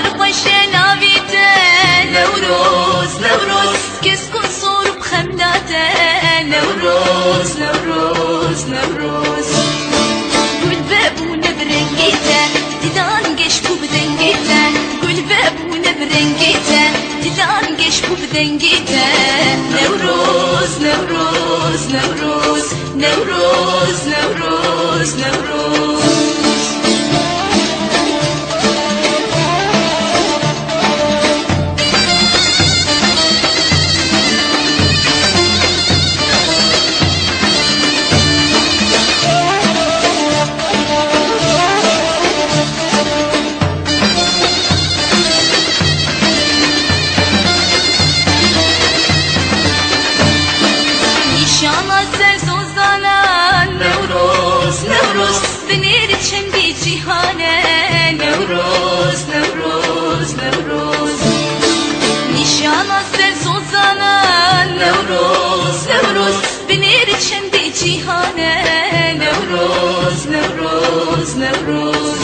بهار خوش ناویته نوروز نوروز کس کن صور بخملاته نوروز نوروز نوروز گل ببونه برنگیته دیدان گش بو بدنگیته گل ببونه برنگیته دیدان گش بو بدنگیته نوروز نوروز نوروز نوروز نوروز نوروز نوروز نوروز نوروز نشان سر سوزانا نوروز نوروز بنیر چندی جیهانه نوروز نوروز نوروز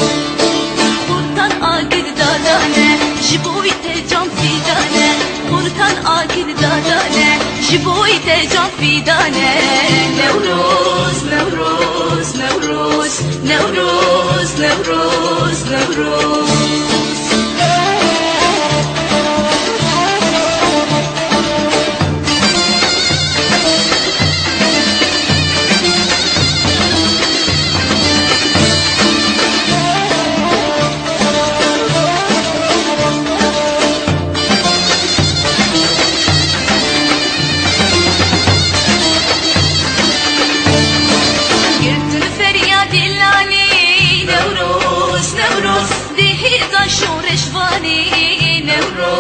خورتان آگل دادانه جبوی تجام فیدانه خورتان آگل دادانه جبوی تجام فیدانه نوروز نوروز نوروز نوروز نوروز نوروز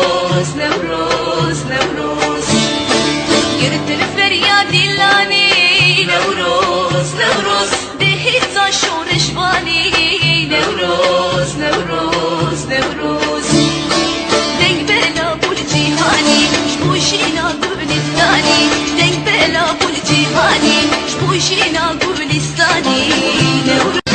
نوروز نوروز نوروز گرت الفریاد لانی نوروز نوروز دهیزا شورشوانی نوروز نوروز نوروز دنگ بلا بول جیهانی شبوشینا گلستانی دنگ بلا بول جیهانی شبوشینا گلستانی نوروز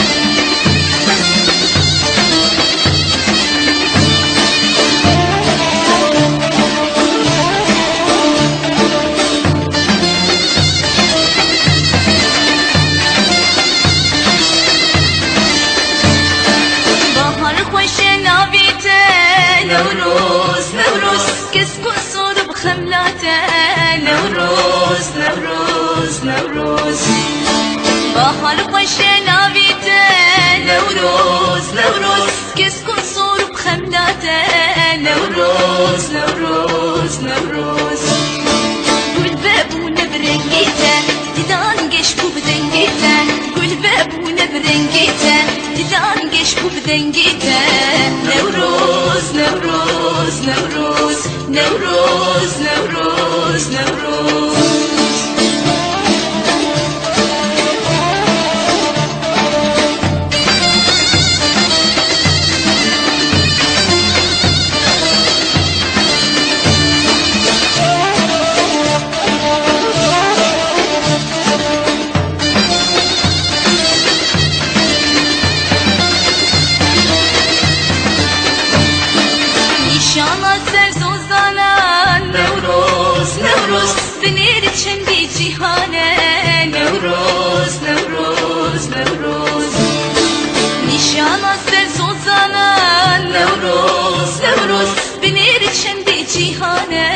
نوروز نوروز کس کن صور بخملاته نوروز نوروز نوروز بهار خوش ناویته نوروز نوروز کس کن صور بخملاته نوروز نوروز نوروز گل ببونه برنگیته دیدان گش بو بدنگیته گل ببونه برنگیته دیدان گش بو بدنگیته نوروز نوروز نوروز نوروز نوروز نوروز بنیر چندی جیهانه نوروز نوروز نوروز نشان سر سوزانا نوروز نوروز بنیر چندی جیهانه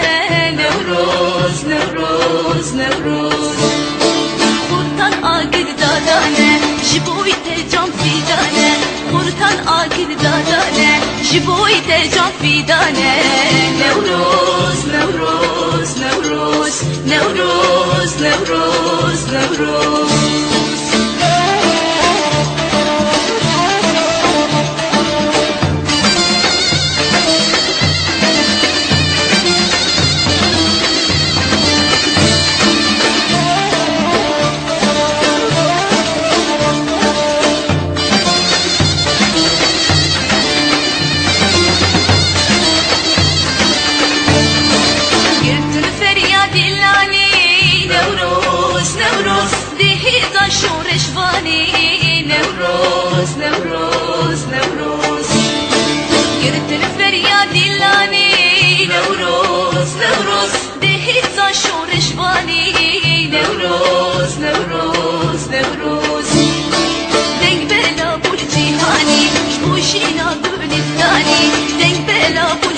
نوروز نوروز نوروز خورتان آگل دادانه جبوی تجام فیدانه خورتان آگل دادانه جبوی تجام فیدانه نوروز نوروز نوروز نوروز نوروز نوروز جلانی نوروز نوروز دهیزا شورشوانی نوروز نوروز نوروز دنگ بلا بول جیهانی خوشینا گل دانی دنگ بلا بول